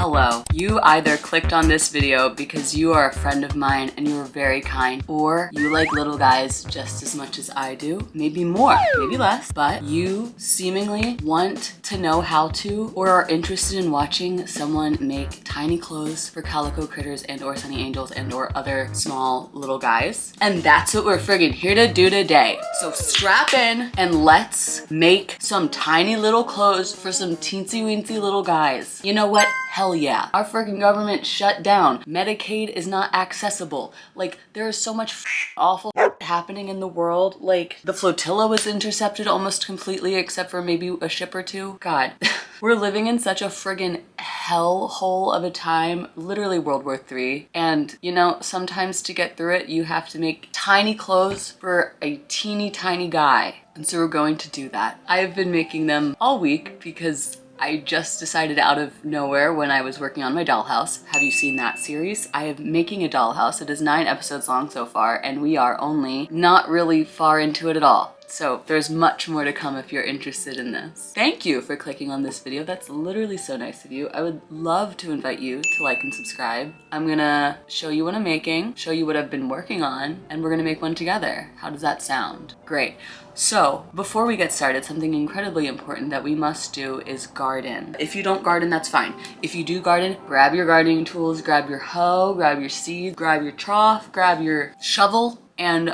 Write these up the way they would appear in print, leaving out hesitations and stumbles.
Hello. You either clicked on this video because you are a friend of mine and you are very kind, or you like little guys just as much as I do, maybe more, maybe less, but you seemingly want to know how to or are interested in watching someone make tiny clothes for calico critters and or sunny angels and or other small little guys. And that's what we're friggin' here to do today. So strap in and let's make some tiny little clothes for some teensy weensy little guys. You know what? Hell yeah. Our freaking government shut down. Medicaid is not accessible. Like, there is so much awful happening in the world. Like, the flotilla was intercepted almost completely except for maybe a ship or two. God. We're living in such a friggin' hellhole of a time, literally World War III. And, you know, sometimes to get through it, you have to make tiny clothes for a teeny tiny guy. And so we're going to do that. I've been making them all week because I just decided out of nowhere when I was working on my dollhouse. Have you seen that series? I am making a dollhouse. It is 9 episodes long so far, and we are only not really far into it at all. So there's much more to come if you're interested in this. Thank you for clicking on this video. That's literally so nice of you. I would love to invite you to like and subscribe. I'm gonna show you what I'm making, show you what I've been working on, and we're gonna make one together. How does that sound? Great. So before we get started, something incredibly important that we must do is garden. If you don't garden, that's fine. If you do garden, grab your gardening tools, grab your hoe, grab your seeds, grab your trough, grab your shovel, and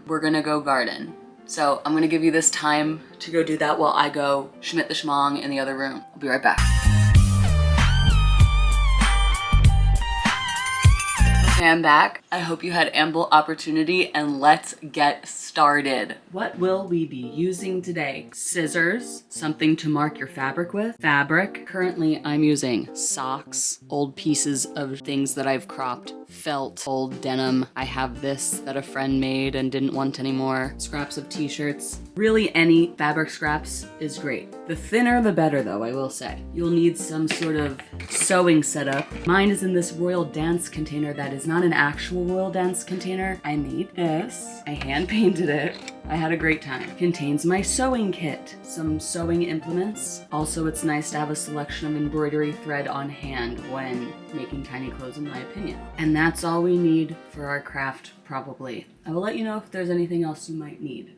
we're gonna go garden. So I'm gonna give you this time to go do that while I go schmidt the schmong in the other room. I'll be right back. Okay, I'm back. I hope you had ample opportunity and let's get started. What will we be using today? Scissors, something to mark your fabric with. Fabric. Currently I'm using socks, old pieces of things that I've cropped, felt, old denim. I have this that a friend made and didn't want anymore. Scraps of t-shirts. Really any fabric scraps is great. The thinner the better though, I will say. You'll need some sort of sewing setup. Mine is in this Royal Dance container that is not an actual Royal Dance container. I made this. I hand painted it. I had a great time. Contains my sewing kit, some sewing implements. Also, it's nice to have a selection of embroidery thread on hand when making tiny clothes, in my opinion. And that's all we need for our craft, probably. I will let you know if there's anything else you might need.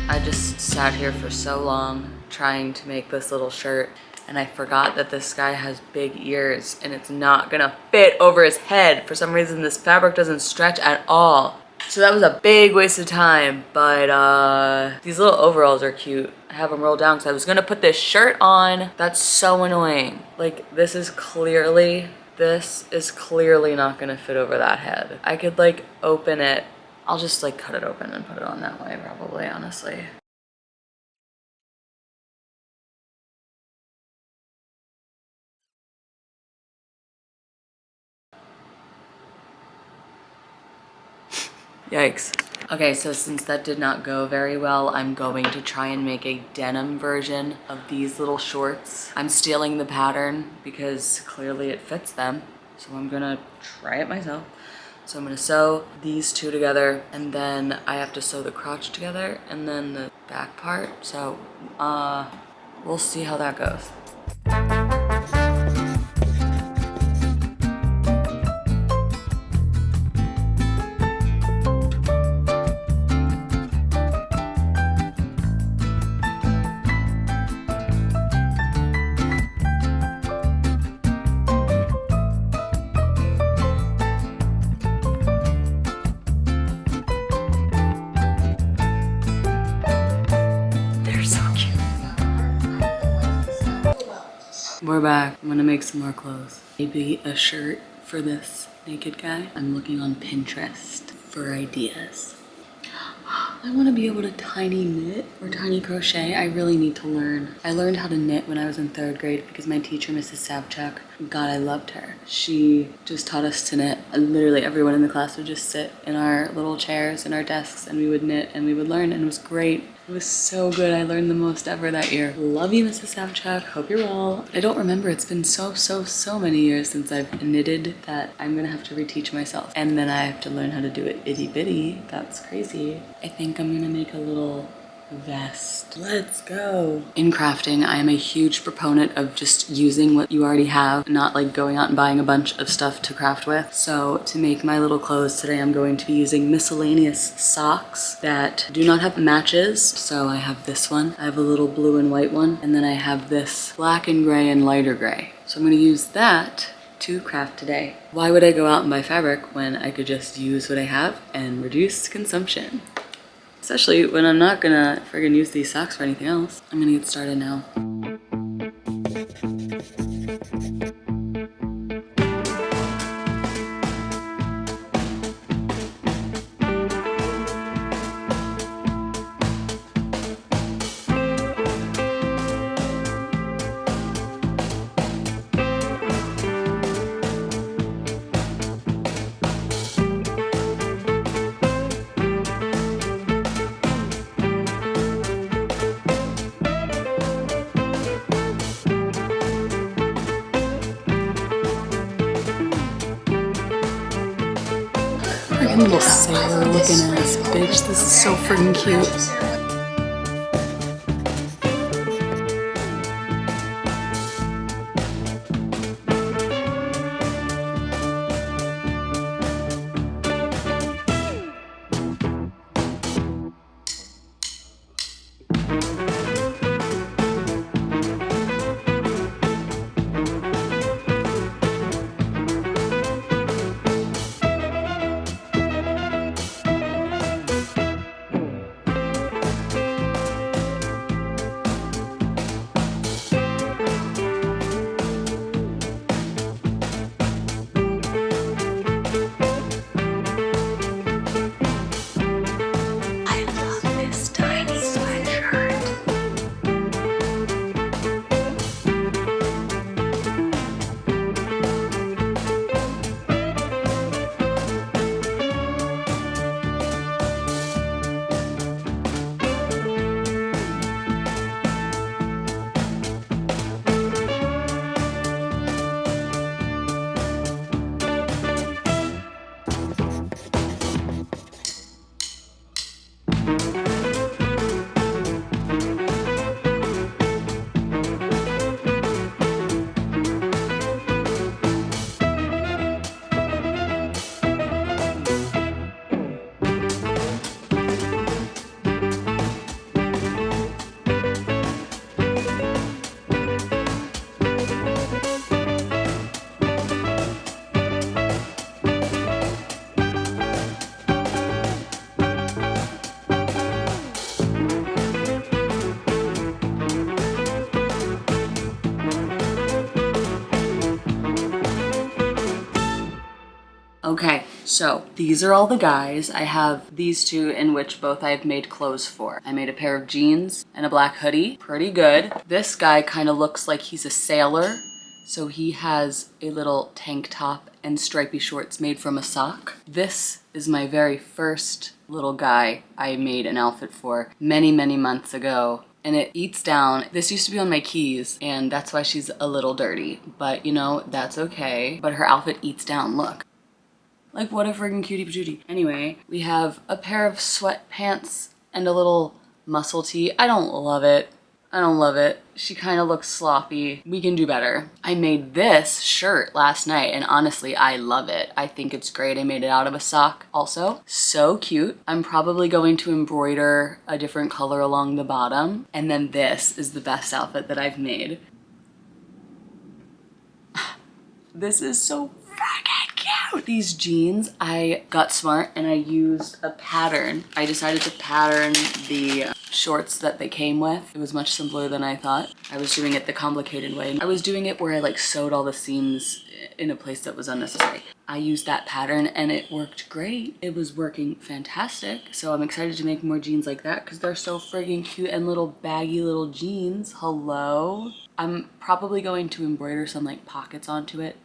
I just sat here for so long trying to make this little shirt and I forgot that this guy has big ears and it's not gonna fit over his head. For some reason this fabric doesn't stretch at all. So that was a big waste of time, but these little overalls are cute. I have them rolled down because I was gonna put this shirt on. That's so annoying. Like this is clearly not gonna fit over that head. I could like open it. I'll just like cut it open and put it on that way probably, honestly. Yikes. Okay, so since that did not go very well, I'm going to try and make a denim version of these little shorts. I'm stealing the pattern because clearly it fits them. So I'm gonna try it myself. So I'm gonna sew these two together, and then I have to sew the crotch together and then the back part. So we'll see how that goes. We're back. I'm gonna make some more clothes. Maybe a shirt for this naked guy. I'm looking on Pinterest for ideas. I want to be able to tiny knit or tiny crochet. I really need to learn. I learned how to knit when I was in 3rd grade because my teacher, Mrs. Savchuk, God, I loved her. She just taught us to knit. And literally everyone in the class would just sit in our little chairs in our desks and we would knit and we would learn, and it was great. It was so good. I learned the most ever that year. Love you, Mrs. Savchuk. Hope you're well. I don't remember. It's been so many years since I've knitted that I'm gonna have to reteach myself. And then I have to learn how to do it itty bitty. That's crazy. I think I'm gonna make a little vest. Let's go. In crafting, I am a huge proponent of just using what you already have, not like going out and buying a bunch of stuff to craft with. So to make my little clothes today, I'm going to be using miscellaneous socks that do not have matches. So I have this one, I have a little blue and white one, and then I have this black and gray and lighter gray. So I'm gonna use that to craft today. Why would I go out and buy fabric when I could just use what I have and reduce consumption? Especially when I'm not gonna friggin' use these socks for anything else. I'm gonna get started now. Freaking little sailor looking ass bitch. This is so freaking cute. Okay, so these are all the guys. I have these two in which both I've made clothes for. I made a pair of jeans and a black hoodie, pretty good. This guy kind of looks like he's a sailor. So he has a little tank top and stripy shorts made from a sock. This is my very first little guy I made an outfit for many months ago. and it eats down. This used to be on my keys and that's why she's a little dirty, but you know, that's okay. But her outfit eats down, look. Like what a friggin' cutie patootie. Anyway, we have a pair of sweatpants and a little muscle tee. I don't love it. I don't love it. She kind of looks sloppy. We can do better. I made this shirt last night and honestly, I love it. I think it's great. I made it out of a sock also. So cute. I'm probably going to embroider a different color along the bottom. And then this is the best outfit that I've made. This is so freaking cute. These jeans, I got smart and I used a pattern. I decided to pattern the shorts that they came with. It was much simpler than I thought. I was doing it the complicated way. I was doing it where I like sewed all the seams in a place that was unnecessary. I used that pattern and it worked great. It was working fantastic. So I'm excited to make more jeans like that because they're so friggin' cute and little baggy little jeans. Hello? I'm probably going to embroider some like pockets onto it.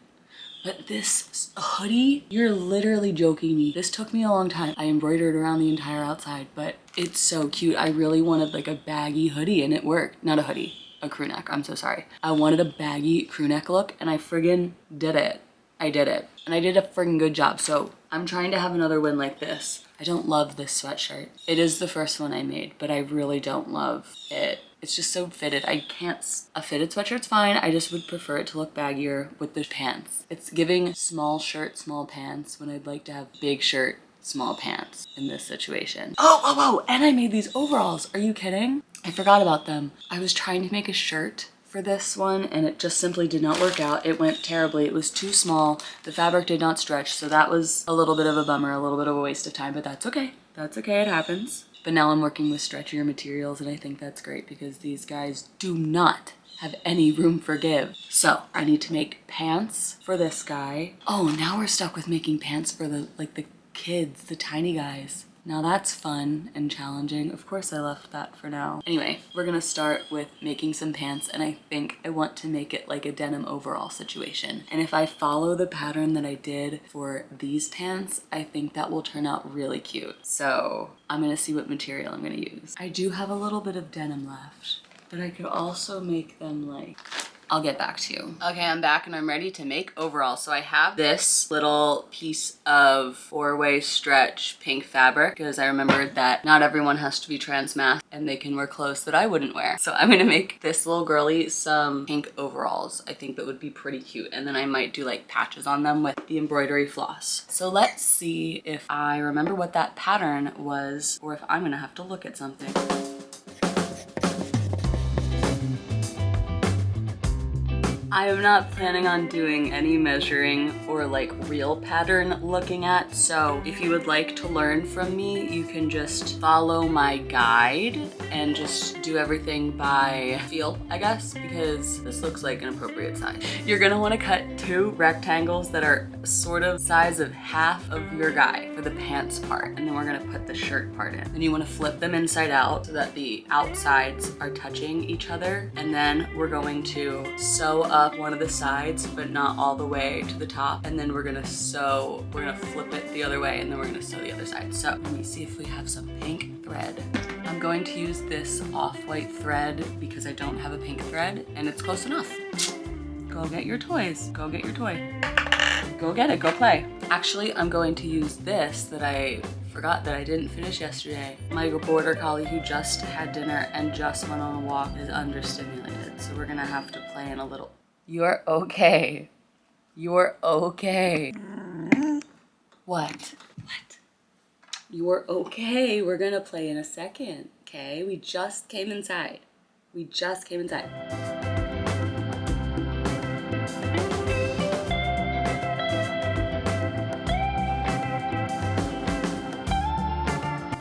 But this hoodie, you're literally joking me. This took me a long time. I embroidered around the entire outside, but it's so cute. I really wanted like a baggy hoodie and it worked. Not a hoodie, a crew neck, I'm so sorry. I wanted a baggy crew neck look and I friggin' did it. I did it. And I did a friggin' good job. So I'm trying to have another win like this. I don't love this sweatshirt. It is the first one I made, but I really don't love it. It's just so fitted. I can't, a fitted sweatshirt's fine. I just would prefer it to look baggier with the pants. It's giving small shirt, small pants when I'd like to have big shirt, small pants in this situation. Oh, and I made these overalls. Are you kidding? I forgot about them. I was trying to make a shirt for this one and it just simply did not work out. It went terribly. It was too small. The fabric did not stretch. So that was a little bit of a bummer, a little bit of a waste of time, but that's okay. That's okay, it happens. But now I'm working with stretchier materials and I think that's great because these guys do not have any room for give. So I need to make pants for this guy. Oh, now we're stuck with making pants for the kids, the tiny guys. Now that's fun and challenging. Of course I left that for now. Anyway, we're gonna start with making some pants and I think I want to make it like a denim overall situation. And if I follow the pattern that I did for these pants, I think that will turn out really cute. So I'm gonna see what material I'm gonna use. I do have a little bit of denim left, but I could also make them like, I'll get back to you. Okay, I'm back and I'm ready to make overalls. So I have this little piece of 4-way stretch pink fabric because I remembered that not everyone has to be trans masc and they can wear clothes that I wouldn't wear. So I'm gonna make this little girly some pink overalls. I think that would be pretty cute. And then I might do like patches on them with the embroidery floss. So let's see if I remember what that pattern was or if I'm gonna have to look at something. I am not planning on doing any measuring or like real pattern looking at, so if you would like to learn from me, you can just follow my guide and just do everything by feel, I guess, because this looks like an appropriate size. You're gonna wanna cut 2 rectangles that are sort of size of half of your guy for the pants part, and then we're gonna put the shirt part in. Then you wanna flip them inside out so that the outsides are touching each other, and then we're going to sew up one of the sides, but not all the way to the top. And then we're gonna flip it the other way and then we're gonna sew the other side. So let me see if we have some pink thread. I'm going to use this off-white thread because I don't have a pink thread and it's close enough. Go get your toys. Go get your toy. Go get it, go play. Actually, I'm going to use this that I forgot that I didn't finish yesterday. My border collie who just had dinner and just went on a walk is understimulated. So we're gonna have to play in a little. You're okay. You're okay. What? What? You're okay. We're gonna play in a second, okay? We just came inside. We just came inside.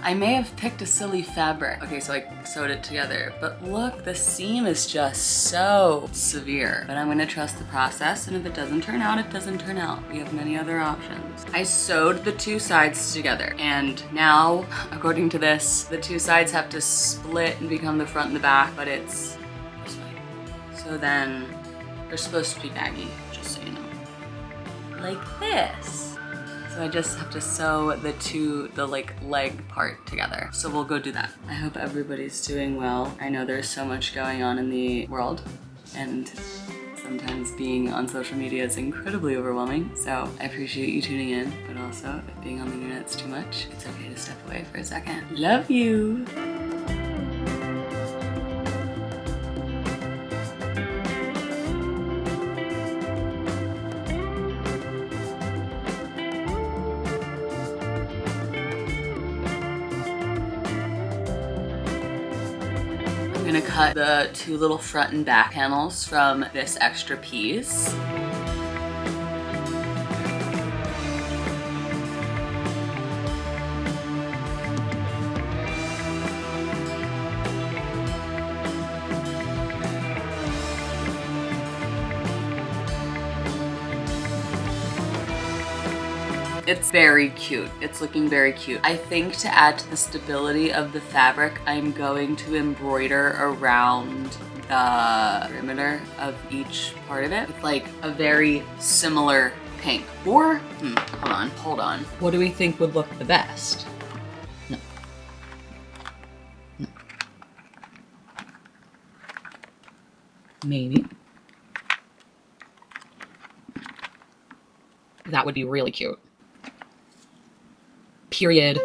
I may have picked a silly fabric. Okay, so I sewed it together, but look, the seam is just so severe. But I'm gonna trust the process, and if it doesn't turn out, it doesn't turn out. We have many other options. I sewed the 2 sides together, and now, according to this, the 2 sides have to split and become the front and the back, but it's this way. So then, they're supposed to be baggy, just so you know. Like this. So I just have to sew the like leg part together. So we'll go do that. I hope everybody's doing well. I know there's so much going on in the world, and sometimes being on social media is incredibly overwhelming. So I appreciate you tuning in, but also if being on the internet's too much, it's okay to step away for a second. Love you. I'm gonna cut the two little front and back panels from this extra piece. It's very cute. It's looking very cute. I think to add to the stability of the fabric, I'm going to embroider around the perimeter of each part of it with like a very similar pink. Or, hold on. What do we think would look the best? No. Maybe. That would be really cute. Period.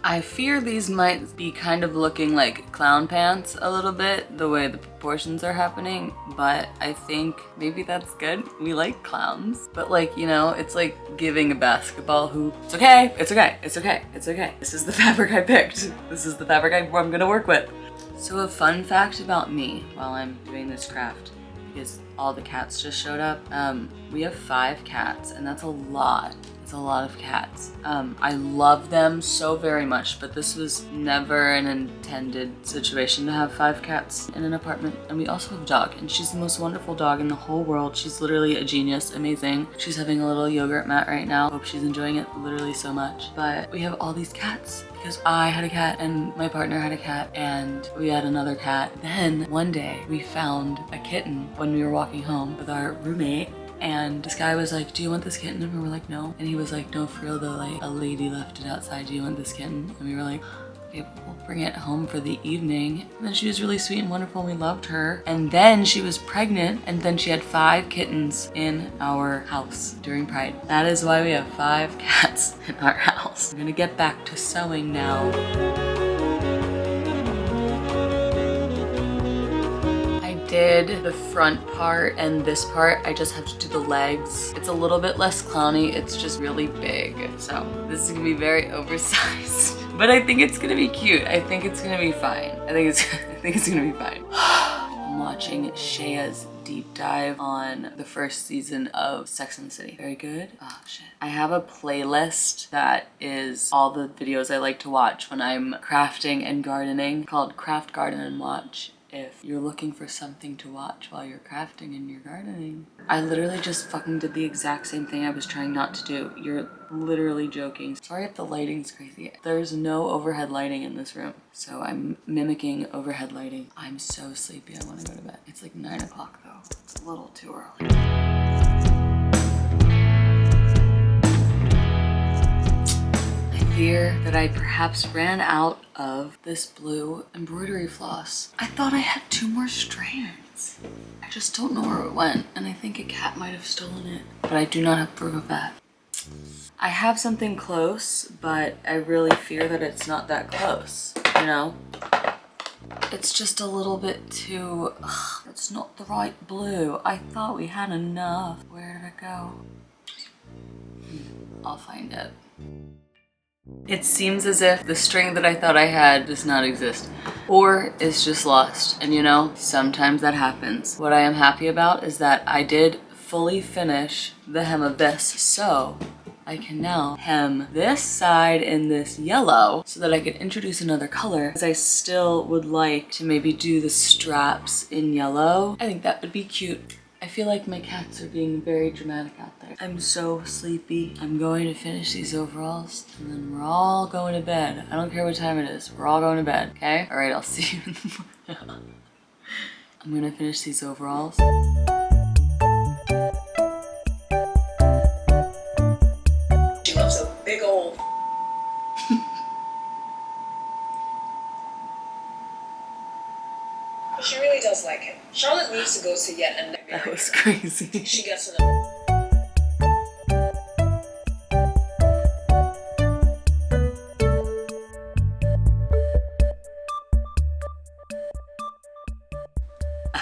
I fear these might be kind of looking like clown pants a little bit, the way the proportions are happening, but I think maybe that's good. We like clowns, but like, you know, it's like giving a basketball hoop. It's okay, it's okay, it's okay, it's okay. This is the fabric I picked. This is the fabric I'm gonna work with. So a fun fact about me while I'm doing this craft, because all the cats just showed up, we have 5 cats, and that's a lot. It's a lot of cats. I love them so very much, but this was never an intended situation to have 5 cats in an apartment. And we also have a dog, and she's the most wonderful dog in the whole world. She's literally a genius, amazing. She's having a little yogurt mat right now. Hope she's enjoying it literally so much. But we have all these cats because I had a cat and my partner had a cat and we had another cat. Then one day we found a kitten when we were walking home with our roommate. And this guy was like, do you want this kitten? And we were like, no. And he was like, no, for real though, like a lady left it outside. Do you want this kitten? And we were like, okay, we'll bring it home for the evening. And then she was really sweet and wonderful and we loved her. And then she was pregnant and then she had 5 kittens in our house during Pride. That is why we have 5 cats in our house. I'm gonna get back to sewing now. Did the front part and this part. I just have to do the legs. It's a little bit less clowny. It's just really big. So this is gonna be very oversized, but I think it's gonna be cute. I think it's gonna be fine. I think it's gonna be fine. I'm watching Shaya's deep dive on the first season of Sex and the City. Very good. Oh shit. I have a playlist that is all the videos I like to watch when I'm crafting and gardening called Craft, Garden, and Watch. If you're looking for something to watch while you're crafting and you're gardening. I literally just fucking did the exact same thing I was trying not to do. You're literally joking. Sorry if the lighting's crazy. There's no overhead lighting in this room, so I'm mimicking overhead lighting. I'm so sleepy, I wanna go to bed. It's like 9 o'clock though. It's a little too early. Fear that I perhaps ran out of this blue embroidery floss. I thought I had 2 more strands. I just don't know where it went, and I think a cat might have stolen it, but I do not have proof of that. I have something close, but I really fear that it's not that close, you know? It's just a little bit too, it's not the right blue. I thought we had enough. Where did it go? I'll find it. It seems as if the string that I thought I had does not exist or is just lost. And you know, sometimes that happens. What I am happy about is that I did fully finish the hem of this, so I can now hem this side in this yellow so that I can introduce another color, because I still would like to maybe do the straps in yellow. I think that would be cute. I feel like my cats are being very dramatic out there. I'm so sleepy. I'm going to finish these overalls and then we're all going to bed. I don't care what time it is. We're all going to bed, okay? All right, I'll see you in the morning. I'm gonna finish these overalls. She loves a big old... She really does like him. Charlotte needs to go to yet another. That was crazy. She gets another.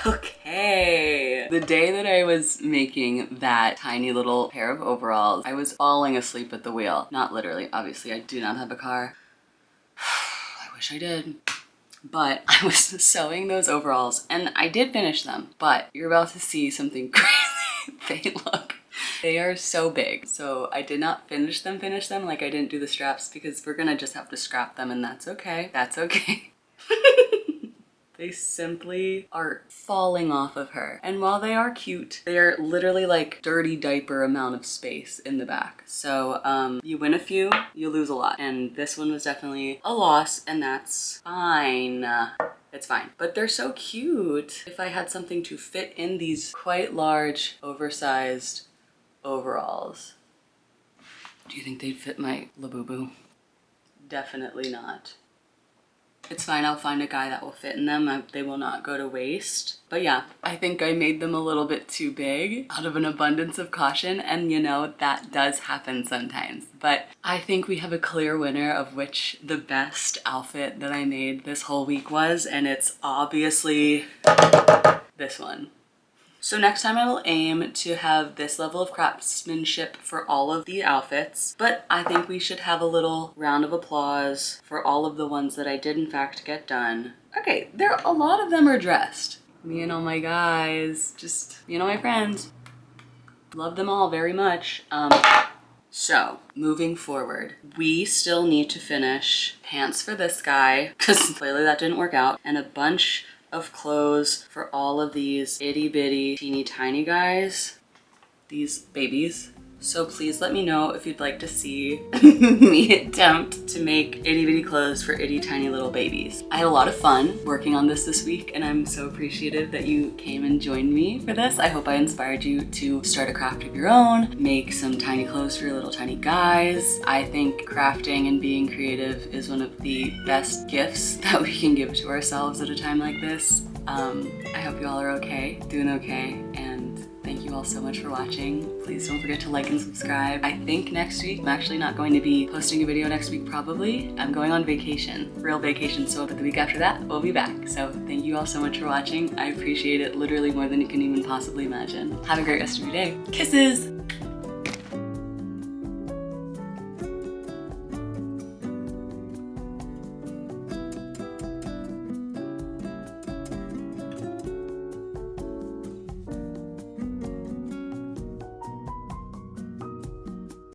Okay. The day that I was making that tiny little pair of overalls, I was falling asleep at the wheel. Not literally, obviously, I do not have a car. I wish I did. But I was sewing those overalls and I did finish them, but you're about to see something crazy. They are so big. So I did not finish them, like I didn't do the straps because we're gonna just have to scrap them and that's okay. That's okay. They simply are falling off of her. And while they are cute, they are literally like dirty diaper amount of space in the back. So you win a few, you lose a lot. And this one was definitely a loss and that's fine. It's fine, but they're so cute. If I had something to fit in these quite large, oversized overalls, do you think they'd fit my Labubu? Definitely not. It's fine, I'll find a guy that will fit in them. They will not go to waste. But yeah, I think I made them a little bit too big out of an abundance of caution. And you know, that does happen sometimes. But I think we have a clear winner of which the best outfit that I made this whole week was. And it's obviously this one. So next time I will aim to have this level of craftsmanship for all of the outfits, but I think we should have a little round of applause for all of the ones that I did in fact get done. Okay, a lot of them are dressed. Me and all my guys, just, you know, my friends. Love them all very much. So, moving forward, we still need to finish pants for this guy, because clearly that didn't work out, and a bunch of clothes for all of these itty bitty teeny tiny guys, these babies. So please let me know if you'd like to see me attempt to make itty bitty clothes for itty tiny little babies. I had a lot of fun working on this week and I'm so appreciative that you came and joined me for this. I hope I inspired you to start a craft of your own, make some tiny clothes for your little tiny guys. I think crafting and being creative is one of the best gifts that we can give to ourselves at a time like this. I hope you all are okay, doing okay, and thank you all so much for watching. Please don't forget to like and subscribe. I think next week, I'm actually not going to be posting a video next week probably. I'm going on vacation, real vacation, so the week after that, we'll be back. So thank you all so much for watching. I appreciate it literally more than you can even possibly imagine. Have a great rest of your day. Kisses!